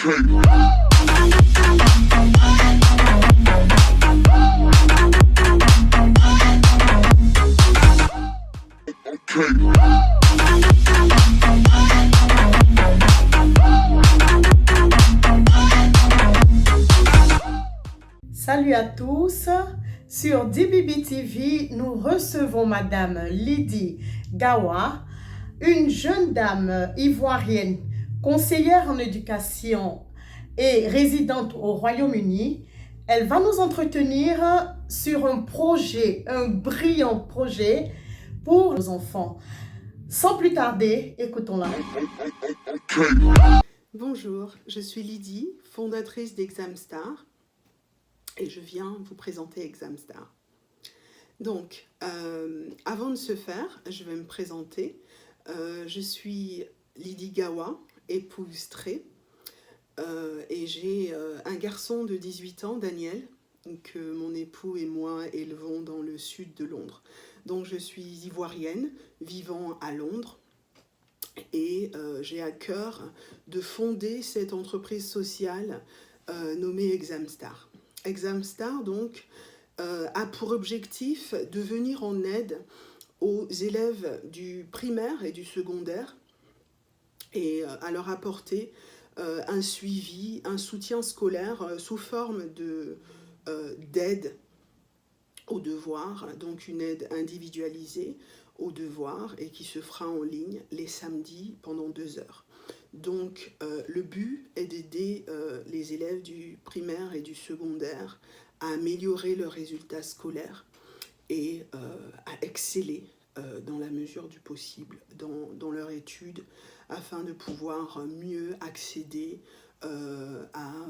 Salut à tous, sur DBB TV, nous recevons Madame Lydie Gawa, une jeune dame ivoirienne, conseillère en éducation et résidente au Royaume-Uni. Elle va nous entretenir sur un projet, un brillant projet pour nos enfants. Sans plus tarder, écoutons-la. Bonjour, je suis Lydie, fondatrice d'Examstar. Et je viens vous présenter Examstar. Donc, avant de ce faire, je vais me présenter. Je suis Lydie Gawa, épouse Tré, et j'ai un garçon de 18 ans, Daniel, que mon époux et moi élevons dans le sud de Londres. Donc, je suis ivoirienne, vivant à Londres, et j'ai à cœur de fonder cette entreprise sociale nommée Examstar. Examstar, donc, a pour objectif de venir en aide aux élèves du primaire et du secondaire et à leur apporter un suivi, un soutien scolaire sous forme d'aide aux devoirs, donc une aide individualisée aux devoirs et qui se fera en ligne les samedis pendant 2 heures. Donc, le but est d'aider les élèves du primaire et du secondaire à améliorer leurs résultats scolaires et à exceller dans la mesure du possible dans leur étude afin de pouvoir mieux accéder à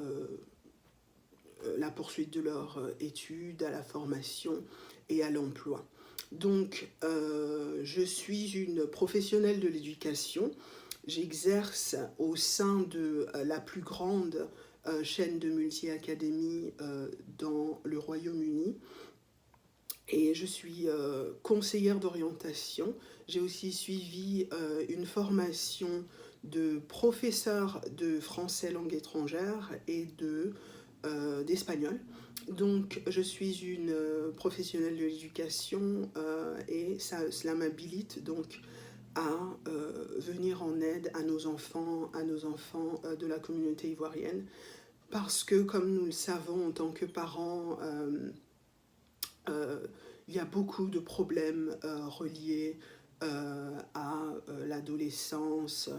la poursuite de leur étude, à la formation et à l'emploi. Donc, je suis une professionnelle de l'éducation. J'exerce au sein de la plus grande chaîne de multi-académies dans le Royaume-Uni et je suis conseillère d'orientation. J'ai aussi suivi une formation de professeur de français langue étrangère et d'espagnol. Donc, je suis une professionnelle de l'éducation et cela m'habilite donc à venir en aide à nos enfants de la communauté ivoirienne. Parce que, comme nous le savons en tant que parents, il y a beaucoup de problèmes reliés à l'adolescence,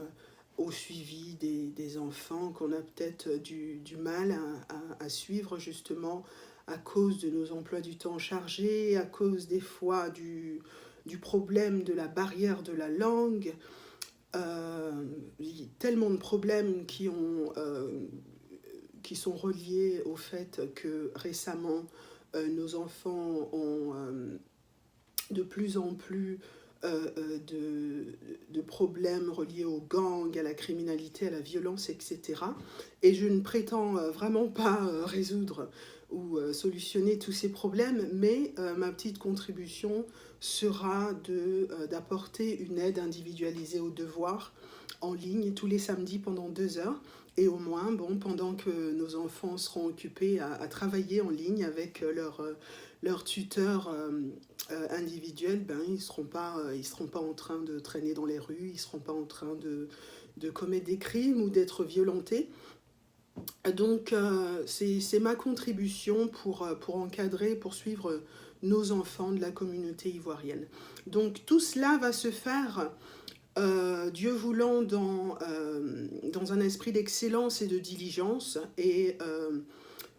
au suivi des enfants qu'on a peut-être du mal à suivre justement à cause de nos emplois du temps chargés, à cause des fois du problème de la barrière de la langue. Il y a tellement de problèmes qui sont reliés au fait que récemment nos enfants ont de plus en plus de problèmes reliés aux gangs, à la criminalité, à la violence, etc. Et je ne prétends vraiment pas résoudre ou solutionner tous ces problèmes, mais ma petite contribution sera d'apporter une aide individualisée aux devoirs en ligne tous les samedis pendant 2 heures. Et au moins, pendant que nos enfants seront occupés à travailler en ligne avec leur tuteur individuel, ils ne seront pas en train de traîner dans les rues, ils ne seront pas en train de commettre des crimes ou d'être violentés. Donc, c'est ma contribution pour encadrer, pour suivre nos enfants de la communauté ivoirienne. Donc, tout cela va se faire, Dieu voulant, dans un esprit d'excellence et de diligence. Et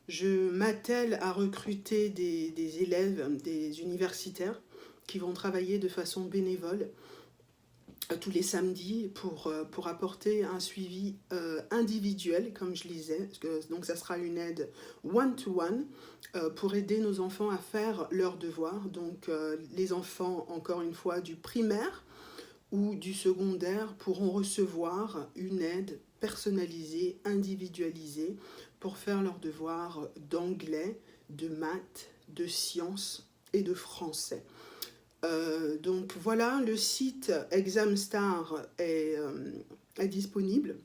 je m'attelle à recruter des élèves, des universitaires qui vont travailler de façon bénévole tous les samedis pour apporter un suivi individuel, comme je disais. Donc ça sera une aide one-to-one pour aider nos enfants à faire leurs devoirs. Donc les enfants, encore une fois, du primaire ou du secondaire pourront recevoir une aide personnalisée, individualisée pour faire leurs devoirs d'anglais, de maths, de sciences et de français. Donc voilà, le site Examstar est disponible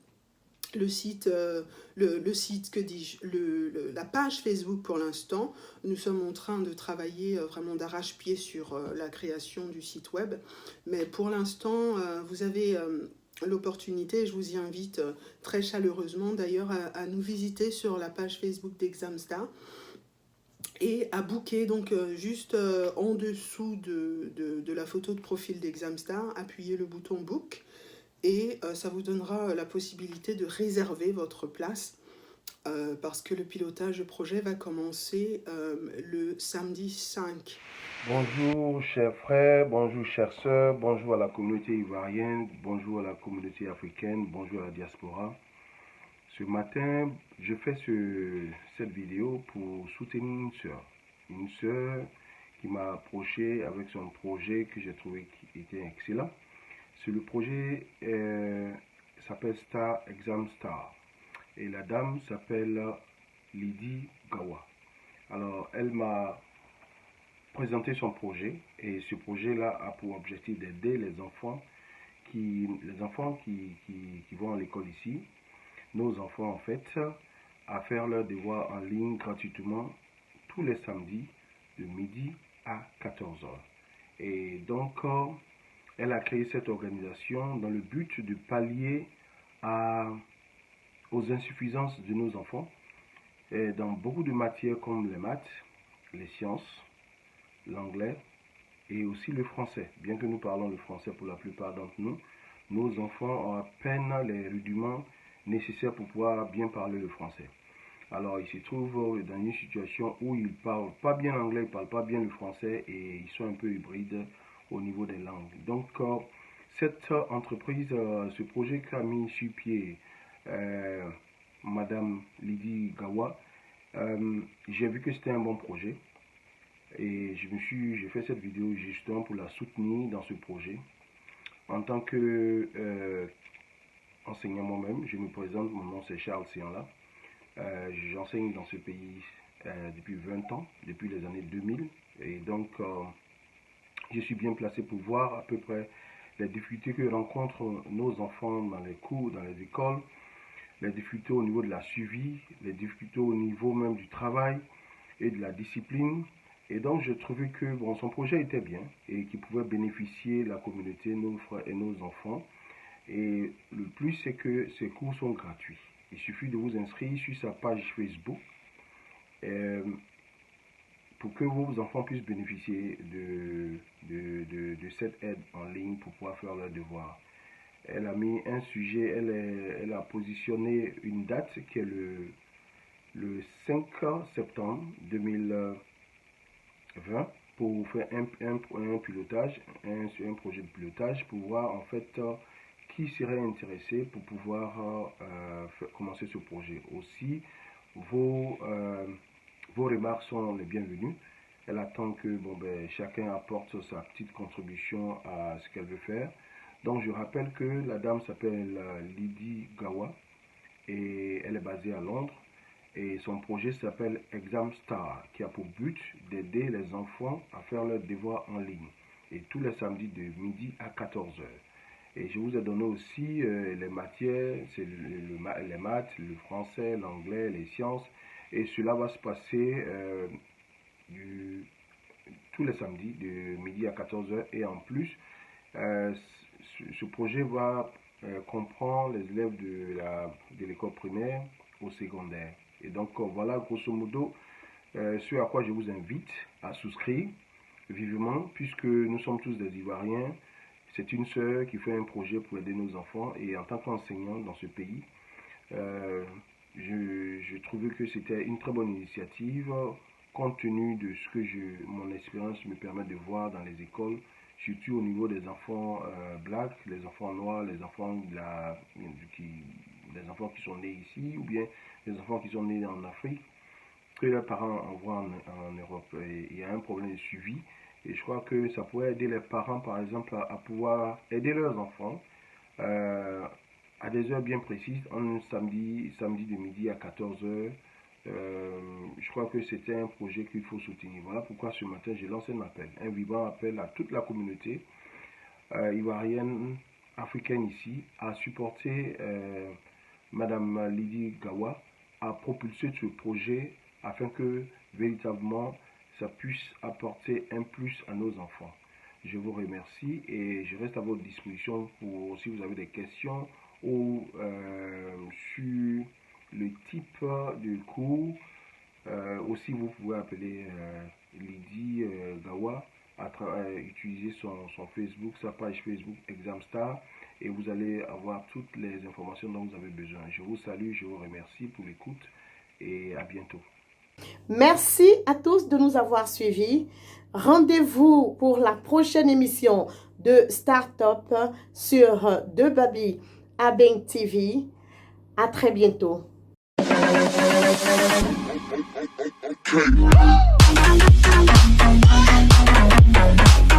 le site, que dis-je, la page Facebook pour l'instant. Nous sommes en train de travailler vraiment d'arrache-pied sur la création du site web. Mais pour l'instant, vous avez l'opportunité, je vous y invite très chaleureusement d'ailleurs à nous visiter sur la page Facebook d'Examstar et à booker donc juste en dessous de la photo de profil d'Examstar, appuyez le bouton Book et ça vous donnera la possibilité de réserver votre place parce que le pilotage de projet va commencer le samedi 5. Bonjour chers frères, bonjour chères sœurs, bonjour à la communauté ivoirienne, bonjour à la communauté africaine, bonjour à la diaspora. Ce matin, je fais cette vidéo pour soutenir une sœur qui m'a approché avec son projet que j'ai trouvé qui était excellent. Le projet s'appelle Star Exam Star et la dame s'appelle Lydie Gawa. Alors, elle m'a présenté son projet et ce projet-là a pour objectif d'aider les enfants qui vont à l'école ici, nos enfants en fait, à faire leurs devoirs en ligne gratuitement tous les samedis de midi à 14 h. Et donc, elle a créé cette organisation dans le but de pallier aux insuffisances de nos enfants dans beaucoup de matières comme les maths, les sciences, l'anglais et aussi le français. Bien que nous parlons le français pour la plupart d'entre nous, nos enfants ont à peine les rudiments nécessaires pour pouvoir bien parler le français. Alors, ils se trouvent dans une situation où ils ne parlent pas bien l'anglais, ils ne parlent pas bien le français et ils sont un peu hybrides au niveau des langues. Donc, cette entreprise, ce projet qu'a mis sur pied Madame Lydie Gawa, j'ai vu que c'était un bon projet et j'ai fait cette vidéo justement pour la soutenir dans ce projet. En tant que enseignant moi-même, je me présente, mon nom c'est Charles Sianla. J'enseigne dans ce pays depuis 20 ans, depuis les années 2000 et donc je suis bien placé pour voir à peu près les difficultés que rencontrent nos enfants dans les cours, dans les écoles, les difficultés au niveau de la suivi, les difficultés au niveau même du travail et de la discipline. Et donc je trouvais que bon, son projet était bien et qu'il pouvait bénéficier la communauté, nos frères et nos enfants. Et le plus c'est que ces cours sont gratuits. Il suffit de vous inscrire sur sa page Facebook pour que vos enfants puissent bénéficier de cette aide en ligne pour pouvoir faire leurs devoirs. Elle a mis un sujet, elle a positionné une date qui est le 5 septembre 2020 pour faire un pilotage, un projet de pilotage pour voir en fait qui serait intéressé pour pouvoir commencer ce projet. Aussi, vos remarques sont les bienvenues. Elle attend que chacun apporte sa petite contribution à ce qu'elle veut faire. Donc je rappelle que la dame s'appelle Lydie Gawa et elle est basée à Londres. Et son projet s'appelle Exam Star, qui a pour but d'aider les enfants à faire leurs devoirs en ligne. Et tous les samedis de midi à 14 h. Et je vous ai donné aussi les matières, c'est les maths, le français, l'anglais, les sciences. Et cela va se passer tous les samedis de midi à 14 h. Et en plus, ce projet va comprendre les élèves de l'école primaire au secondaire. Et donc voilà grosso modo ce à quoi je vous invite à souscrire vivement, puisque nous sommes tous des Ivoiriens. C'est une sœur qui fait un projet pour aider nos enfants et en tant qu'enseignant dans ce pays, je trouvais que c'était une très bonne initiative compte tenu de ce que mon expérience me permet de voir dans les écoles, surtout au niveau des enfants blacks, les enfants noirs, les enfants qui sont nés ici ou bien les enfants qui sont nés en Afrique, que leurs parents envoient en Europe. Et il y a un problème de suivi. Et je crois que ça pourrait aider les parents, par exemple, à pouvoir aider leurs enfants à des heures bien précises, un samedi de midi à 14 h. Je crois que c'était un projet qu'il faut soutenir. Voilà pourquoi ce matin, j'ai lancé un appel, un vibrant appel à toute la communauté ivoirienne, africaine ici, à supporter Madame Lydie Gawa a propulsé ce projet afin que véritablement ça puisse apporter un plus à nos enfants. Je vous remercie et je reste à votre disposition pour si vous avez des questions ou sur le type de cours. Aussi, vous pouvez appeler Lydie Gawa, utiliser son Facebook, sa page Facebook Examstar, et vous allez avoir toutes les informations dont vous avez besoin. Je vous salue, je vous remercie pour l'écoute et à bientôt. Merci à tous de nous avoir suivis. Rendez-vous pour la prochaine émission de Startup sur DeBaby Abeng TV. À très bientôt. Okay.